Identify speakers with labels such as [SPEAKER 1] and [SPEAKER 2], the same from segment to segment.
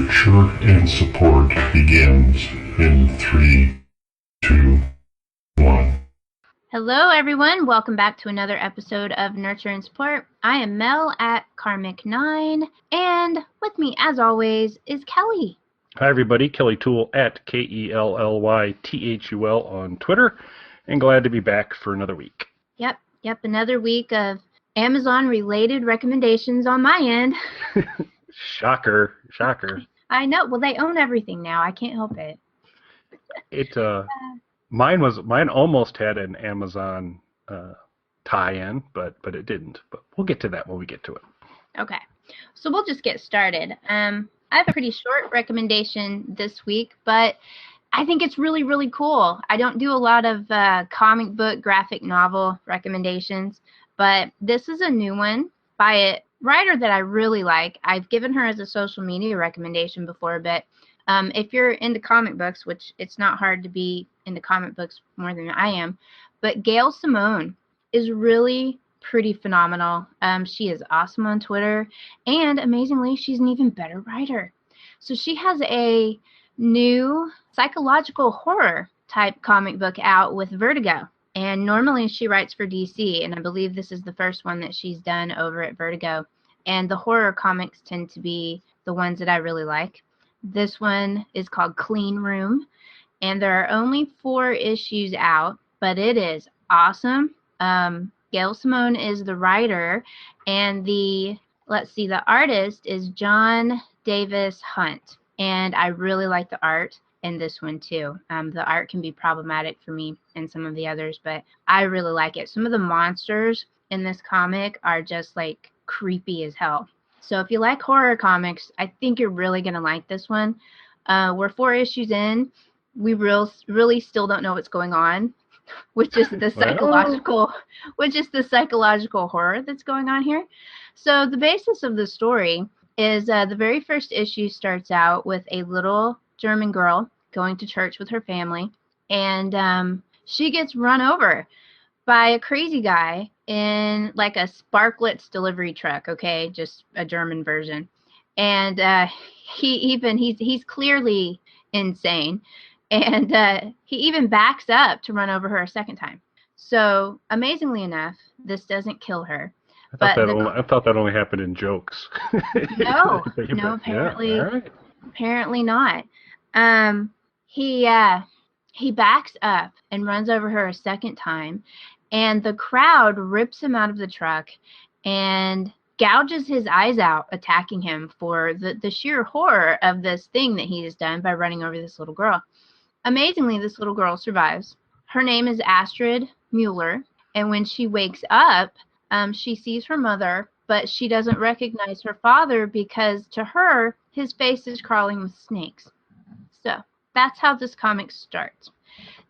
[SPEAKER 1] Nurture and support begins in 3, 2, 1.
[SPEAKER 2] Hello, everyone. Welcome back to another episode of Nurture and Support. I am Mel at Karmic9, and with me, as always, is Kelly.
[SPEAKER 3] Hi, everybody. Kelly Tool at KELLYTHUL on Twitter, and glad to be back for another week.
[SPEAKER 2] Yep. Another week of Amazon-related recommendations on my end.
[SPEAKER 3] Shocker.
[SPEAKER 2] I know. Well, they own everything now. I can't help it.
[SPEAKER 3] Mine almost had an Amazon tie-in, but it didn't. But we'll get to that when we get to it.
[SPEAKER 2] Okay. So we'll just get started. I have a pretty short recommendation this week, but I think it's really, really cool. I don't do a lot of comic book graphic novel recommendations, but this is a new one by a writer that I really like. I've given her as a social media recommendation before, but if you're into comic books, which it's not hard to be into comic books more than I am, but Gail Simone is really pretty phenomenal. She is awesome on Twitter, and amazingly, she's an even better writer. So she has a new psychological horror type comic book out with Vertigo. And normally she writes for DC, and I believe this is the first one that she's done over at Vertigo. And the horror comics tend to be the ones that I really like. This one is called Clean Room, and there are only 4 issues out, but it is awesome. Gail Simone is the writer, and the artist is John Davis Hunt, and I really like the art in this one too. The art can be problematic for me and some of the others, but I really like it. Some of the monsters in this comic are just like creepy as hell. So if you like horror comics, I think you're really going to like this one. We're 4 issues in. We really still don't know what's going on, which is the psychological horror that's going on here. So the basis of the story is the very first issue starts out with a little German girl going to church with her family, and she gets run over by a crazy guy in like a Sparklets delivery truck, okay, just a German version. And he's clearly insane, and he even backs up to run over her a second time. So amazingly enough, this doesn't kill her.
[SPEAKER 3] I thought that only happened in jokes.
[SPEAKER 2] No, apparently not. He backs up and runs over her a second time, and the crowd rips him out of the truck and gouges his eyes out, attacking him for the sheer horror of this thing that he has done by running over this little girl. Amazingly, this little girl survives. Her name is Astrid Mueller, and when she wakes up, she sees her mother, but she doesn't recognize her father because to her, his face is crawling with snakes. So that's how this comic starts.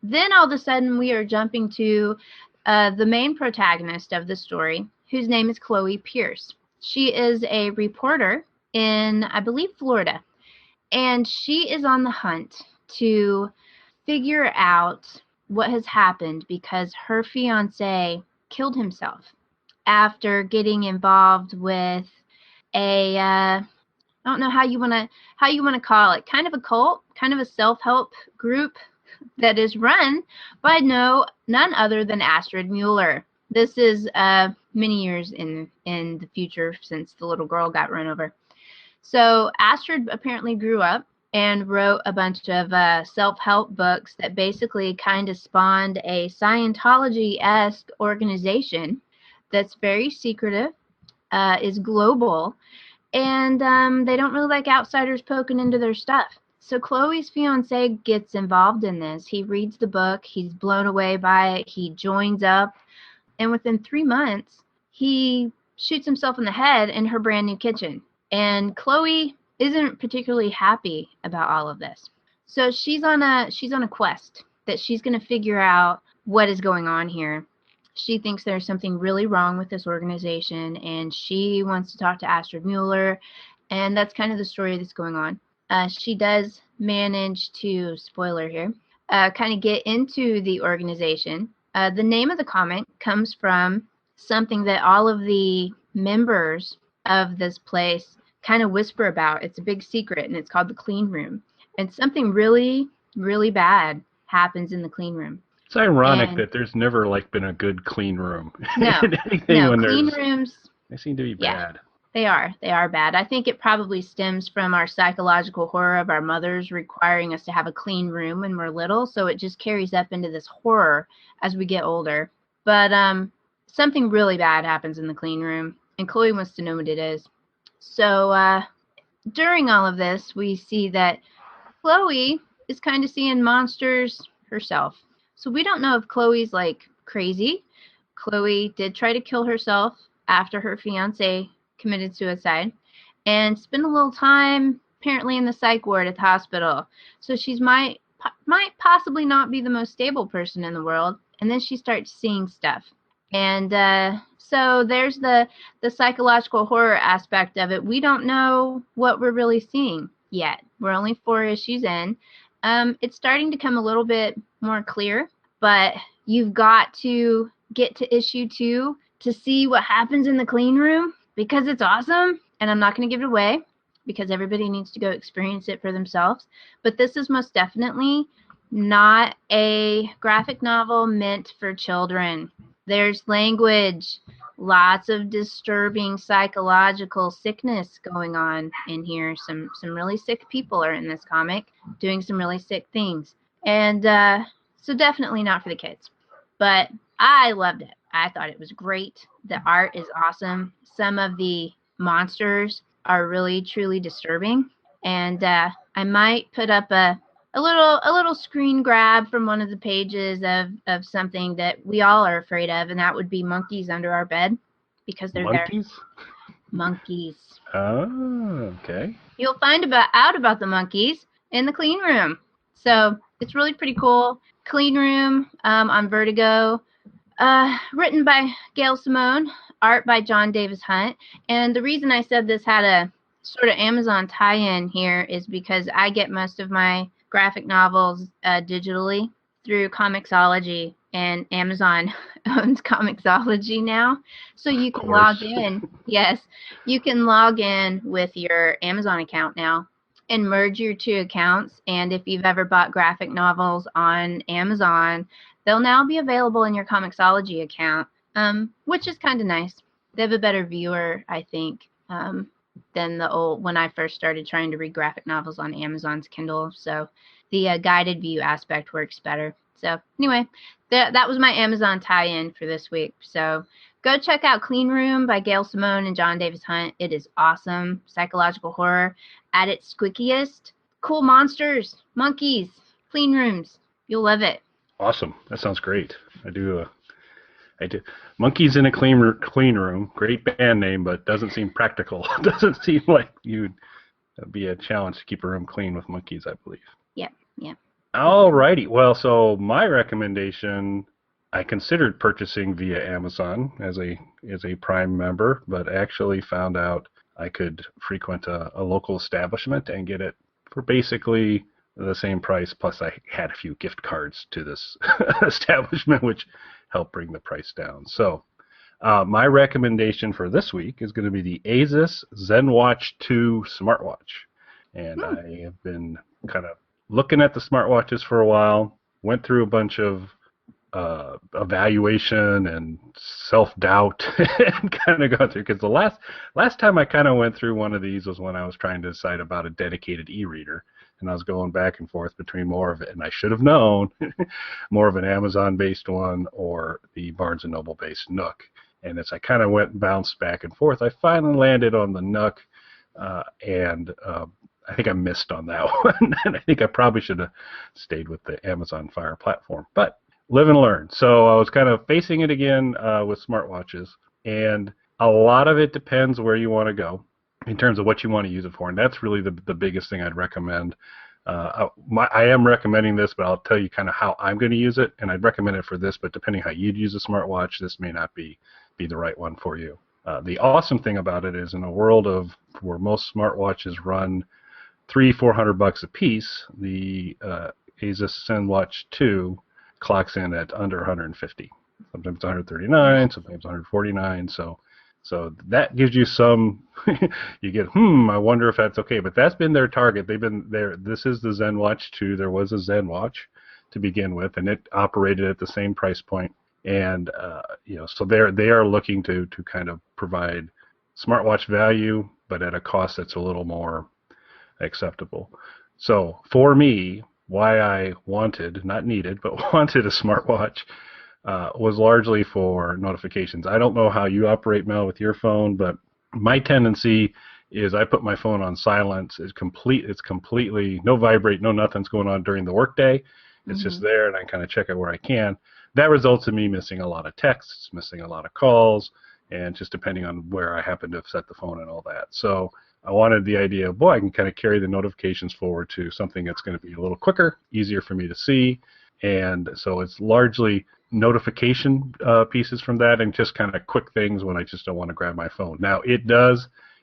[SPEAKER 2] Then all of a sudden we are jumping to the main protagonist of the story, whose name is Chloe Pierce. She is a reporter in, I believe, Florida, and she is on the hunt to figure out what has happened because her fiance killed himself after getting involved with a I don't know how you want to call it, kind of a cult, kind of a self-help group that is run by none other than Astrid Mueller. This is many years in the future since the little girl got run over. So Astrid apparently grew up and wrote a bunch of self-help books that basically kind of spawned a Scientology-esque organization that's very secretive, is global, and they don't really like outsiders poking into their stuff. So Chloe's fiance gets involved in this. He reads the book. He's blown away by it. He joins up. And within 3 months, he shoots himself in the head in her brand new kitchen. And Chloe isn't particularly happy about all of this. So she's on a quest that she's going to figure out what is going on here. She thinks there's something really wrong with this organization, and she wants to talk to Astrid Mueller, and that's kind of the story that's going on. She does manage to, spoiler here, kind of get into the organization. The name of the comic comes from something that all of the members of this place kind of whisper about. It's a big secret, and it's called the clean room. And something really, really bad happens in the clean room.
[SPEAKER 3] It's ironic
[SPEAKER 2] And
[SPEAKER 3] that there's never like been a good clean room.
[SPEAKER 2] no,
[SPEAKER 3] Anything when
[SPEAKER 2] clean
[SPEAKER 3] there's,
[SPEAKER 2] rooms,
[SPEAKER 3] they seem to be
[SPEAKER 2] yeah,
[SPEAKER 3] bad.
[SPEAKER 2] they are bad. I think it probably stems from our psychological horror of our mothers requiring us to have a clean room when we're little, so it just carries up into this horror as we get older. But something really bad happens in the clean room, and Chloe wants to know what it is. So during all of this, we see that Chloe is kind of seeing monsters herself. So we don't know if Chloe's like crazy. Chloe did try to kill herself after her fiance committed suicide and spent a little time apparently in the psych ward at the hospital. So she's might possibly not be the most stable person in the world. And then she starts seeing stuff. And so there's the psychological horror aspect of it. We don't know what we're really seeing yet. We're only 4 issues in. It's starting to come a little bit more clear, but you've got to get to issue 2 to see what happens in the clean room because it's awesome. And I'm not going to give it away because everybody needs to go experience it for themselves. But this is most definitely not a graphic novel meant for children. There's language, lots of disturbing psychological sickness going on in here. Some really sick people are in this comic doing some really sick things. And so definitely not for the kids. But I loved it. I thought it was great. The art is awesome. Some of the monsters are really, truly disturbing. And I might put up a little screen grab from one of the pages of something that we all are afraid of, and that would be monkeys under our bed because they're
[SPEAKER 3] Monkeys?
[SPEAKER 2] there. Monkeys.
[SPEAKER 3] Oh, okay.
[SPEAKER 2] You'll find out about the monkeys in the clean room. So it's really pretty cool. Clean room on Vertigo. Written by Gail Simone, art by John Davis Hunt. And the reason I said this had a sort of Amazon tie-in here is because I get most of my graphic novels digitally through Comixology, and Amazon owns Comixology now. So you can log in. Yes, you can log in with your Amazon account now and merge your 2 accounts. And if you've ever bought graphic novels on Amazon, they'll now be available in your Comixology account, which is kind of nice. They have a better viewer, I think, than the old when I first started trying to read graphic novels on Amazon's Kindle. So the guided view aspect works better. So anyway, that was my Amazon tie-in for this week. So go check out Clean Room by Gail Simone and John Davis Hunt. It is awesome. Psychological horror at its squeakiest. Cool monsters, monkeys, clean rooms. You'll love it.
[SPEAKER 3] Awesome. That sounds great. I do. Monkeys in a clean room. Great band name, but doesn't seem practical. Doesn't seem like you'd be a challenge to keep a room clean with monkeys, I believe.
[SPEAKER 2] Yep.
[SPEAKER 3] All righty. Well, so my recommendation, I considered purchasing via Amazon as a Prime member, but actually found out I could frequent a local establishment and get it for basically the same price, plus I had a few gift cards to this establishment, which helped bring the price down. So my recommendation for this week is going to be the Asus ZenWatch 2 smartwatch. And I have been kind of looking at the smartwatches for a while, went through a bunch of evaluation and self-doubt and kind of got through, because the last time I kind of went through one of these was when I was trying to decide about a dedicated e-reader. And I was going back and forth between more of it, and I should have known, more of an Amazon-based one or the Barnes & Noble-based Nook. And as I kind of went and bounced back and forth, I finally landed on the Nook, and I think I missed on that one. And I think I probably should have stayed with the Amazon Fire platform. But live and learn. So I was kind of facing it again with smartwatches, and a lot of it depends where you want to go in terms of what you want to use it for, and that's really the biggest thing I'd recommend. I am recommending this, but I'll tell you kind of how I'm going to use it, and I'd recommend it for this, but depending how you'd use a smartwatch, this may not be the right one for you. The awesome thing about it is in a world of where most smartwatches run $300-400 a piece, the Asus ZenWatch 2 clocks in at under 150. Sometimes 139, sometimes 149, so So that gives you some, you get, I wonder if that's okay. But that's been their target. They've been there. This is the ZenWatch 2. There was a ZenWatch to begin with, and it operated at the same price point. And, so they are looking to kind of provide smartwatch value, but at a cost that's a little more acceptable. So for me, why I wanted, not needed, but wanted a smartwatch was largely for notifications. I don't know how you operate, Mel, with your phone, but my tendency is I put my phone on silence. It's completely no vibrate, no nothing's going on during the workday. It's just there, and I kind of check it where I can. That results in me missing a lot of texts, missing a lot of calls, and just depending on where I happen to have set the phone and all that. So I wanted the idea of, I can kind of carry the notifications forward to something that's going to be a little quicker, easier for me to see. And so it's largely notification pieces from that and just kind of quick things when I just don't want to grab my phone. Now, it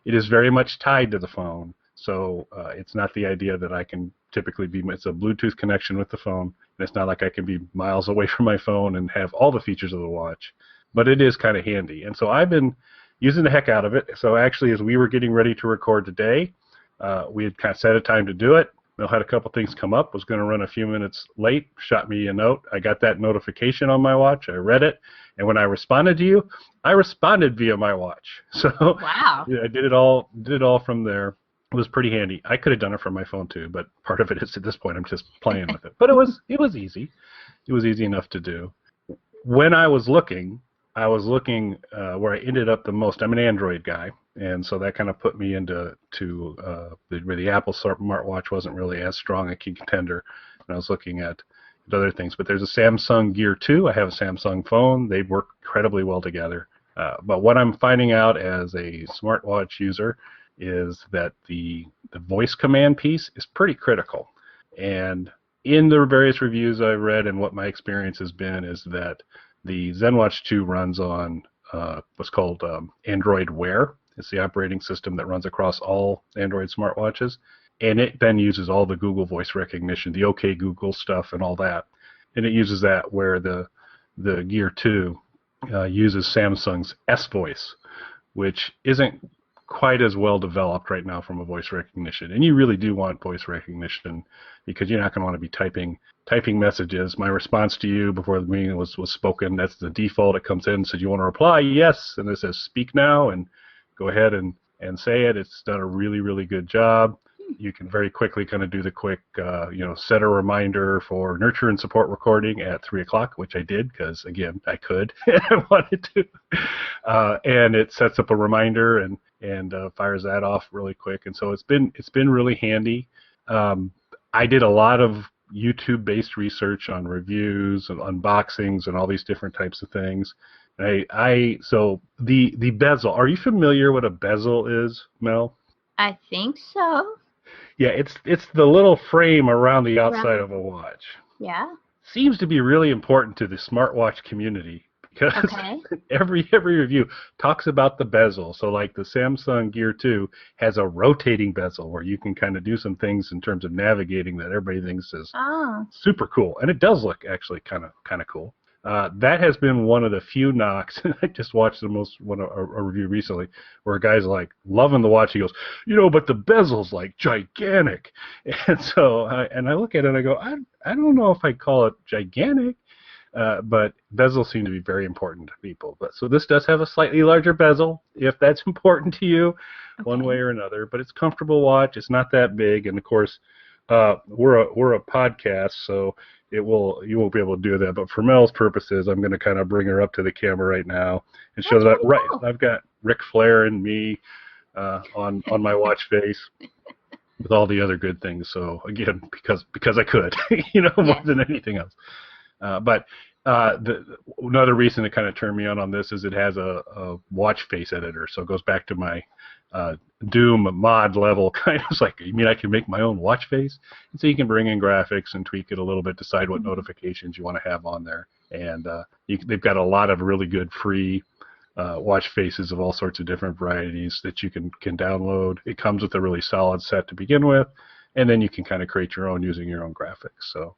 [SPEAKER 3] is very much tied to the phone. So it's not the idea that I can typically it's a Bluetooth connection with the phone. And it's not like I can be miles away from my phone and have all the features of the watch. But it is kind of handy. And so I've been using the heck out of it. So actually, as we were getting ready to record today, we had kind of set a time to do it. Mel had a couple things come up, was going to run a few minutes late, shot me a note. I got that notification on my watch. I read it. And when I responded to you, I responded via my watch. So
[SPEAKER 2] wow.
[SPEAKER 3] Yeah, I did it all from there. It was pretty handy. I could have done it from my phone too, but part of it is at this point I'm just playing with it. But it was easy. It was easy enough to do. When I was looking where I ended up the most. I'm an Android guy, and so that kind of put me into where the Apple smartwatch wasn't really as strong a key contender. And I was looking at other things. But there's a Samsung Gear 2. I have a Samsung phone. They work incredibly well together. But what I'm finding out as a smartwatch user is that the voice command piece is pretty critical. And in the various reviews I've read and what my experience has been is that the ZenWatch 2 runs on what's called Android Wear. It's the operating system that runs across all Android smartwatches. And it then uses all the Google voice recognition, the OK Google stuff and all that. And it uses that where the Gear 2 uses Samsung's S Voice, which isn't quite as well developed right now from a voice recognition. And you really do want voice recognition because you're not going to want to be typing messages. My response to you before the meeting was spoken. That's the default. It comes in, says you want to reply, yes, and it says speak now, and go ahead and say it. It's done a really, really good job. You can very quickly kind of do the quick, set a reminder for nurture and support recording at 3 o'clock, which I did because, again, I could and I wanted to. And it sets up a reminder and fires that off really quick. And so it's been really handy. I did a lot of YouTube-based research on reviews and unboxings and all these different types of things. So the bezel. Are you familiar what a bezel is, Mel?
[SPEAKER 2] I think so.
[SPEAKER 3] Yeah, it's the little frame around the outside of a watch.
[SPEAKER 2] Yeah.
[SPEAKER 3] Seems to be really important to the smartwatch community because every review talks about the bezel. So like the Samsung Gear 2 has a rotating bezel where you can kind of do some things in terms of navigating that everybody thinks is super cool. And it does look actually kind of cool. That has been one of the few knocks. I just watched a review recently where a guy's like loving the watch. He goes, but the bezel's like gigantic. And so I look at it and I go, I don't know if I'd call it gigantic, but bezels seem to be very important to people. But so this does have a slightly larger bezel, if that's important to you, one way or another. But it's a comfortable watch. It's not that big, and of course, we're a podcast, so you won't be able to do that. But for Mel's purposes, I'm going to kind of bring her up to the camera right now and show that cool. I've got Ric Flair and me on my watch face with all the other good things. So again, because I could, more than anything else. But another reason to kind of turn me on this is it has a watch face editor. So it goes back to my Doom mod level kind of. It's like, you mean I can make my own watch face? And so you can bring in graphics and tweak it a little bit, decide what notifications you want to have on there. And they've got a lot of really good free watch faces of all sorts of different varieties that you can download. It comes with a really solid set to begin with, and then you can kind of create your own using your own graphics. So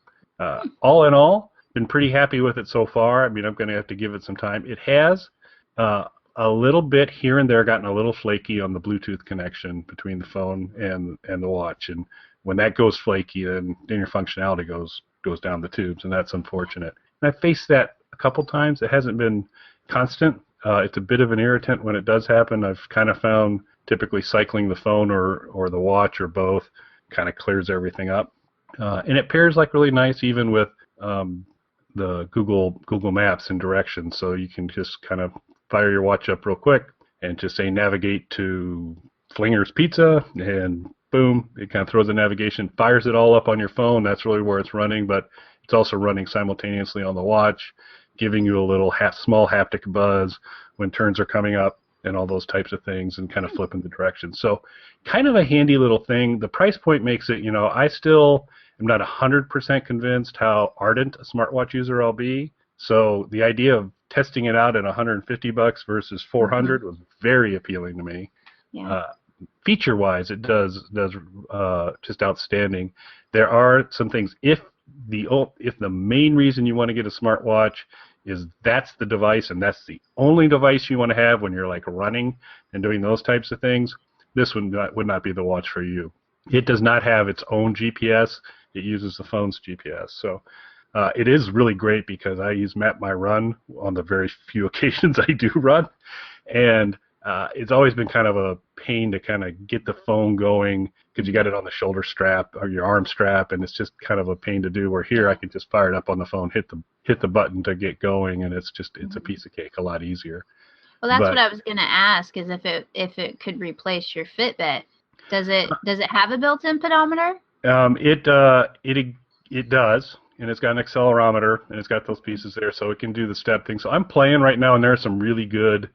[SPEAKER 3] all in all, been pretty happy with it so far. I mean, I'm going to have to give it some time. It has a a little bit here and there gotten a little flaky on the Bluetooth connection between the phone and the watch, and when that goes flaky, then your functionality goes down the tubes, and that's unfortunate. And I faced that a couple times. It hasn't been constant. It's a bit of an irritant when it does happen. I've kind of found typically cycling the phone or the watch or both kind of clears everything up. And it pairs like really nice even with the Google Maps and directions. So you can just kind of fire your watch up real quick and just say navigate to Flinger's Pizza, and boom, it kind of throws the navigation, fires it all up on your phone. That's really where it's running, but it's also running simultaneously on the watch, giving you a little small haptic buzz when turns are coming up and all those types of things, and kind of flipping the direction. So kind of a handy little thing. The price point makes it, I still am not 100% convinced how ardent a smartwatch user I'll be. So the idea of testing it out at $150 versus $400 was very appealing to me.
[SPEAKER 2] Yeah.
[SPEAKER 3] Feature-wise, it does just outstanding. There are some things. If the main reason you want to get a smartwatch is that's the device and that's the only device you want to have when you're like running and doing those types of things, this would not be the watch for you. It does not have its own GPS. It uses the phone's GPS. So it is really great because I use Map My Run on the very few occasions I do run, and it's always been kind of a pain to kind of get the phone going because you got it on the shoulder strap or your arm strap, and it's just kind of a pain to do. Where here I can just fire it up on the phone, hit the button to get going, and it's a piece of cake, a lot easier.
[SPEAKER 2] Well, that's what I was going to ask, is if it could replace your Fitbit. Does it have a built-in pedometer?
[SPEAKER 3] It does, and it's got an accelerometer, and it's got those pieces there, so it can do the step thing. So I'm playing right now, and there are some really good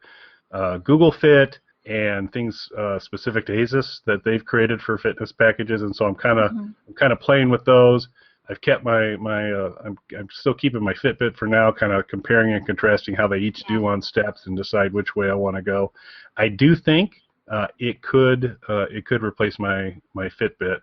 [SPEAKER 3] Google Fit and things specific to Asus that they've created for fitness packages, and so I'm kind of playing with those. I've kept I'm still keeping my Fitbit for now, kind of comparing and contrasting how they each do on steps and decide which way I want to go. I do think it could replace my Fitbit.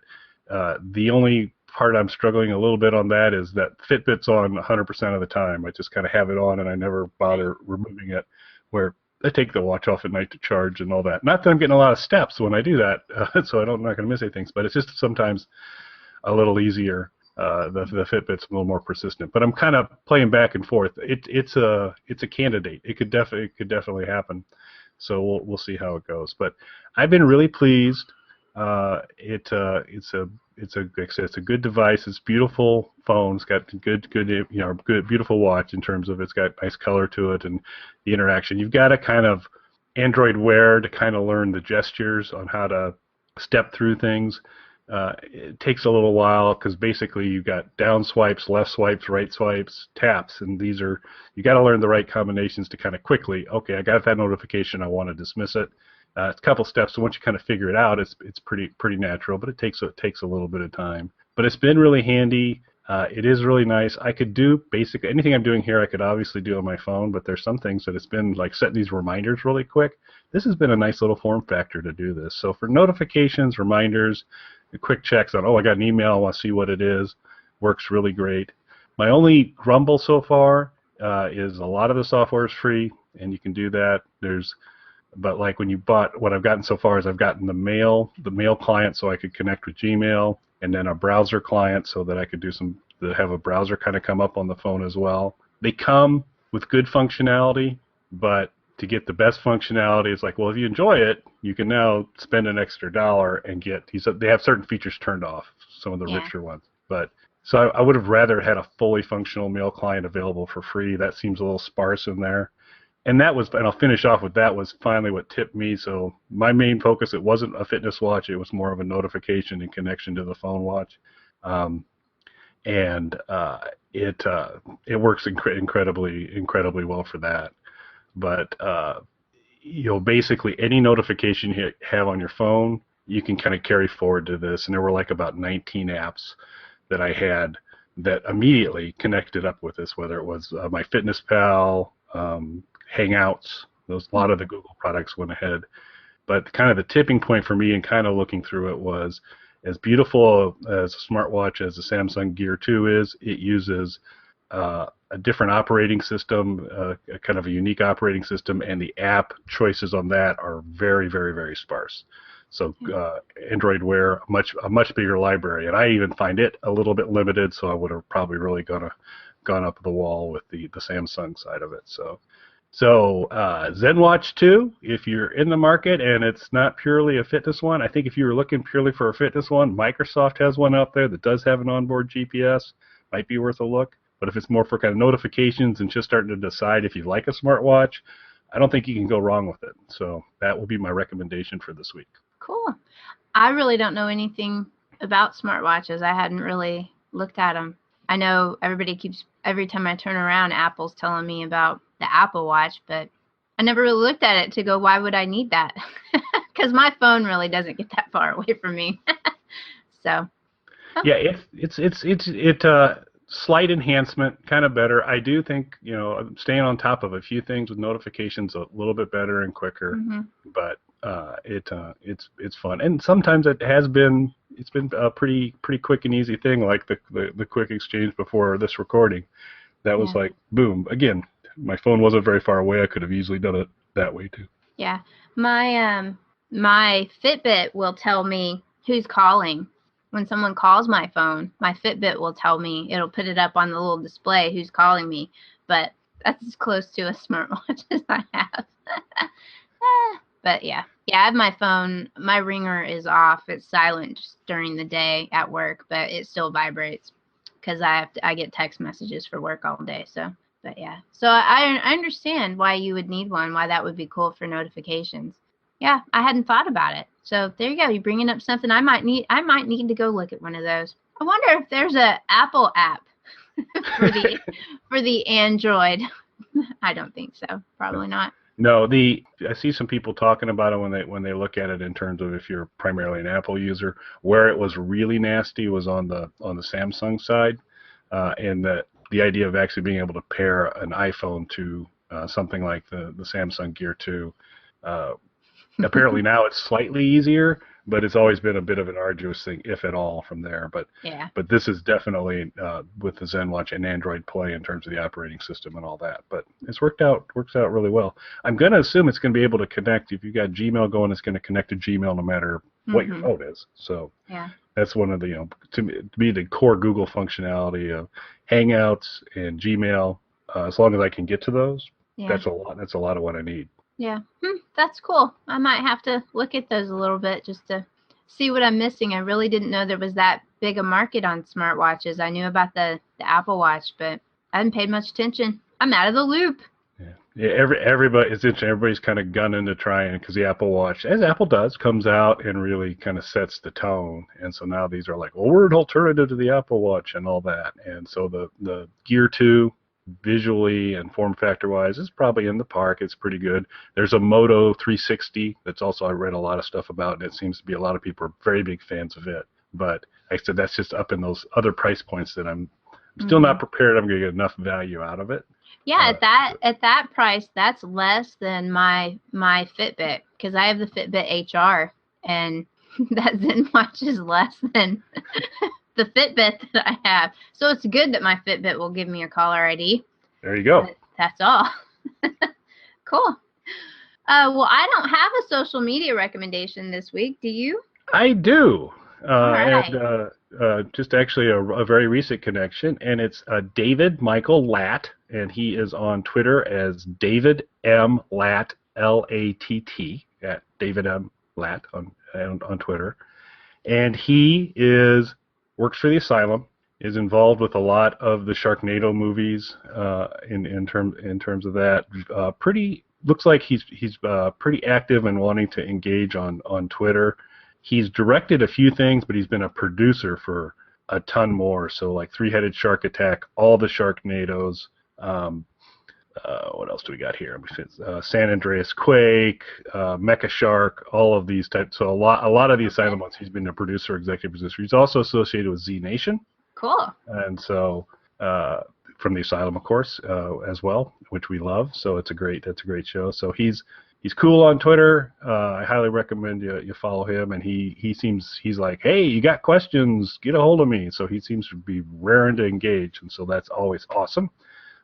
[SPEAKER 3] The only part I'm struggling a little bit on that is that Fitbit's on 100% of the time. I just kind of have it on and I never bother removing it, where I take the watch off at night to charge and all that. Not that I'm getting a lot of steps when I do that, so I'm not going to miss any things, but it's just sometimes a little easier. The Fitbit's a little more persistent, but I'm kind of playing back and forth. It's a candidate. It could definitely happen. So we'll see how it goes. But I've been really pleased. It's a good device. It's a beautiful phone. It's got good beautiful watch in terms of it's got nice color to it and the interaction. You've got to kind of Android Wear to kind of learn the gestures on how to step through things. It takes a little while because basically you've got down swipes, left swipes, right swipes, taps, and you got to learn the right combinations to kind of quickly, okay, I got that notification, I want to dismiss it. It's a couple steps, so once you kind of figure it out, it's pretty natural, but it takes a little bit of time. But it's been really handy. It is really nice. I could do basically anything I'm doing here. I could obviously do on my phone, but there's some things that it's been like setting these reminders really quick. This has been a nice little form factor to do this. So for notifications, reminders, quick checks on, I got an email, I want to see what it is, works really great. My only grumble so far is a lot of the software is free, and you can do that. But like when you bought, what I've gotten so far is I've gotten the mail client so I could connect with Gmail, and then a browser client so that I could have a browser kind of come up on the phone as well. They come with good functionality, but to get the best functionality, it's like, well, if you enjoy it, you can now spend an extra $1 and get. They have certain features turned off, some of the richer ones. But so I would have rather had a fully functional mail client available for free. That seems a little sparse in there. And I'll finish off with that, was finally what tipped me. So my main focus, it wasn't a fitness watch, it was more of a notification and connection to the phone watch. It works incredibly well for that. But basically any notification you have on your phone, you can kind of carry forward to this. And there were like about 19 apps that I had that immediately connected up with this, whether it was MyFitnessPal, Hangouts. A lot of the Google products went ahead. But kind of the tipping point for me and kind of looking through it was, as beautiful as a smartwatch as the Samsung Gear 2 is, it uses a a different operating system, a kind of a unique operating system, and the app choices on that are very, very, very sparse. So Android Wear, a much bigger library, and I even find it a little bit limited. So I would have probably really gone up the wall with the Samsung side of it. So ZenWatch 2, if you're in the market and it's not purely a fitness one, I think if you were looking purely for a fitness one, Microsoft has one out there that does have an onboard GPS. Might be worth a look. But if it's more for kind of notifications and just starting to decide if you like a smartwatch, I don't think you can go wrong with it. So that will be my recommendation for this week.
[SPEAKER 2] Cool. I really don't know anything about smartwatches. I hadn't really looked at them. I know every time I turn around, Apple's telling me about the Apple Watch, but I never really looked at it to go, why would I need that? Because my phone really doesn't get that far away from me. So.
[SPEAKER 3] Yeah, it's slight enhancement, kind of better. I do think, staying on top of a few things with notifications a little bit better and quicker, but it's fun. And sometimes it's been a pretty quick and easy thing, like the quick exchange before this recording. That was like, boom. Again, my phone wasn't very far away. I could have easily done it that way too.
[SPEAKER 2] Yeah. My Fitbit will tell me who's calling. When someone calls my phone, my Fitbit will tell me, it'll put it up on the little display who's calling me, but that's as close to a smartwatch as I have. But yeah, I have my phone, my ringer is off, it's silent just during the day at work, but it still vibrates because I get text messages for work all day, so, but yeah. So I understand why you would need one, why that would be cool for notifications. Yeah, I hadn't thought about it. So there you go. You're bringing up something I might need to go look at one of those. I wonder if there's a Apple app for the Android. I don't think so. Probably not.
[SPEAKER 3] No, I see some people talking about it when they look at it in terms of if you're primarily an Apple user. Where it was really nasty was on the Samsung side, and the idea of actually being able to pair an iPhone to something like the Samsung Gear 2. Apparently now it's slightly easier, but it's always been a bit of an arduous thing, if at all, from there. But this is definitely with the ZenWatch and Android Play in terms of the operating system and all that. But it's works out really well. I'm going to assume it's going to be able to connect. If you've got Gmail going, it's going to connect to Gmail no matter what your phone is. So that's one of the to me the core Google functionality of Hangouts and Gmail. As long as I can get to those, that's a lot. That's a lot of what I need.
[SPEAKER 2] Yeah, that's cool. I might have to look at those a little bit just to see what I'm missing. I really didn't know there was that big a market on smartwatches. I knew about the Apple Watch, but I hadn't paid much attention. I'm out of the loop.
[SPEAKER 3] Yeah. Everybody, it's interesting. Everybody's kind of gunning to try and because the Apple Watch, as Apple does, comes out and really kind of sets the tone. And so now these are like, well, we're an alternative to the Apple Watch and all that. And so the Gear 2. Visually and form factor wise is probably in the park. It's pretty good. There's a Moto 360 that's also I read a lot of stuff about, and it seems to be a lot of people are very big fans of it. But like I said, that's just up in those other price points that I'm still not prepared I'm going to get enough value out of it.
[SPEAKER 2] Yeah, at that price, that's less than my Fitbit because I have the Fitbit HR, and that ZenWatch is less than the Fitbit that I have. So it's good that my Fitbit will give me a caller ID.
[SPEAKER 3] There you go.
[SPEAKER 2] But that's all. Cool. Well, I don't have a social media recommendation this week. Do you?
[SPEAKER 3] I do.
[SPEAKER 2] Right.
[SPEAKER 3] And just actually a very recent connection, and it's David Michael Latt, and he is on Twitter as David M. Latt, L-A-T-T, at David M. Latt on Twitter. And he works for the Asylum, is involved with a lot of the Sharknado movies in terms of that. Looks like he's pretty active and wanting to engage on Twitter. He's directed a few things, but he's been a producer for a ton more. So like Three-Headed Shark Attack, all the Sharknados. What else do we got here? San Andreas Quake, Mecha Shark, all of these types. So a lot of the Asylum ones, he's been a producer, executive producer. He's also associated with Z Nation.
[SPEAKER 2] Cool.
[SPEAKER 3] And so from the Asylum, of course, as well, which we love. So that's a great show. So he's cool on Twitter. I highly recommend you follow him. And he's like, hey, you got questions? Get a hold of me. So he seems to be raring to engage, and so that's always awesome.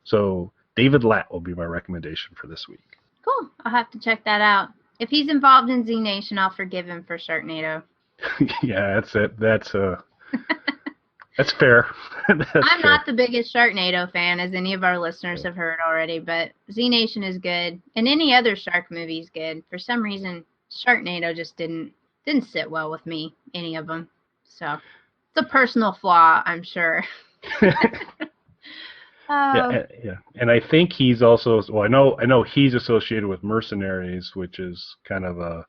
[SPEAKER 3] So David Latt will be my recommendation for this week.
[SPEAKER 2] Cool. I'll have to check that out. If he's involved in Z Nation, I'll forgive him for Sharknado.
[SPEAKER 3] Yeah, that's it. That's fair.
[SPEAKER 2] I'm not the biggest Sharknado fan, as any of our listeners have heard already, but Z Nation is good, and any other shark movie is good. For some reason, Sharknado just didn't sit well with me, any of them. So it's a personal flaw, I'm sure.
[SPEAKER 3] Yeah, and I think he's also, well, I know he's associated with Mercenaries, which is kind of the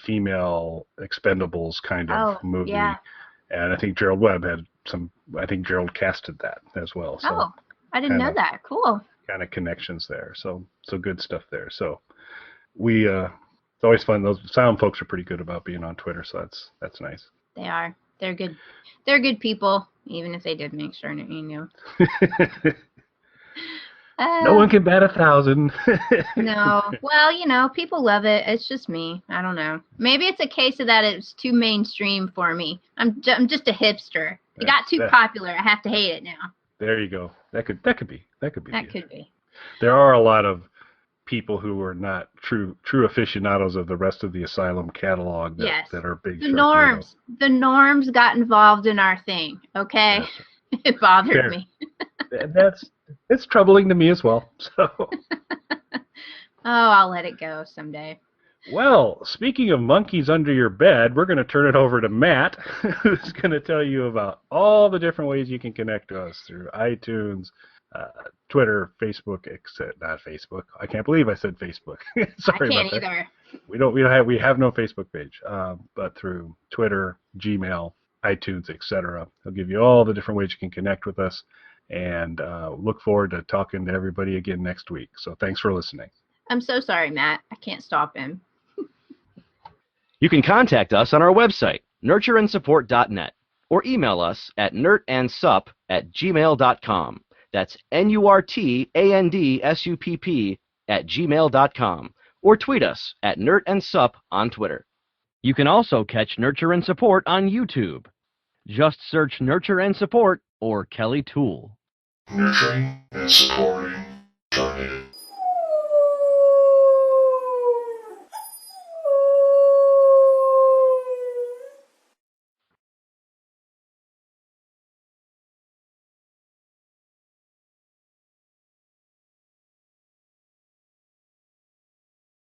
[SPEAKER 3] female Expendables kind of movie.
[SPEAKER 2] Yeah.
[SPEAKER 3] And I think Gerald Webb had I think Gerald casted that as well. So
[SPEAKER 2] I didn't know that. Cool.
[SPEAKER 3] Kind of connections there. So good stuff there. So it's always fun. Those sound folks are pretty good about being on Twitter, so that's nice.
[SPEAKER 2] They are. They're good. They're good people, even if they did make sure, you know.
[SPEAKER 3] No one can bat 1,000.
[SPEAKER 2] No. Well, you know, people love it. It's just me. I don't know. Maybe it's a case of that it's too mainstream for me. I'm just a hipster. It got too popular. I have to hate it now.
[SPEAKER 3] There you go. That could be.
[SPEAKER 2] That could be.
[SPEAKER 3] There are a lot of people who are not true aficionados of the rest of the Asylum catalog that are big.
[SPEAKER 2] The norms got involved in our thing. Okay, it bothered me.
[SPEAKER 3] It's troubling to me as well. So.
[SPEAKER 2] I'll let it go someday.
[SPEAKER 3] Well, speaking of monkeys under your bed, we're going to turn it over to Matt, who's going to tell you about all the different ways you can connect to us through iTunes, Twitter, Facebook, not Facebook. I can't believe I said Facebook. Sorry
[SPEAKER 2] I
[SPEAKER 3] about
[SPEAKER 2] can't
[SPEAKER 3] that.
[SPEAKER 2] either.
[SPEAKER 3] We have no Facebook page, but through Twitter, Gmail, iTunes, etc. I'll give you all the different ways you can connect with us, and look forward to talking to everybody again next week. So thanks for listening.
[SPEAKER 2] I'm so sorry, Matt. I can't stop him.
[SPEAKER 4] You can contact us on our website, nurtureandsupport.net, or email us at nurtandsupp@gmail.com. That's NURTANDSUPP@gmail.com, or tweet us at nurtandsupp on Twitter. You can also catch Nurture and Support on YouTube. Just search Nurture and Support or Kelly Toole.
[SPEAKER 1] Nurturing and supporting Sharknado.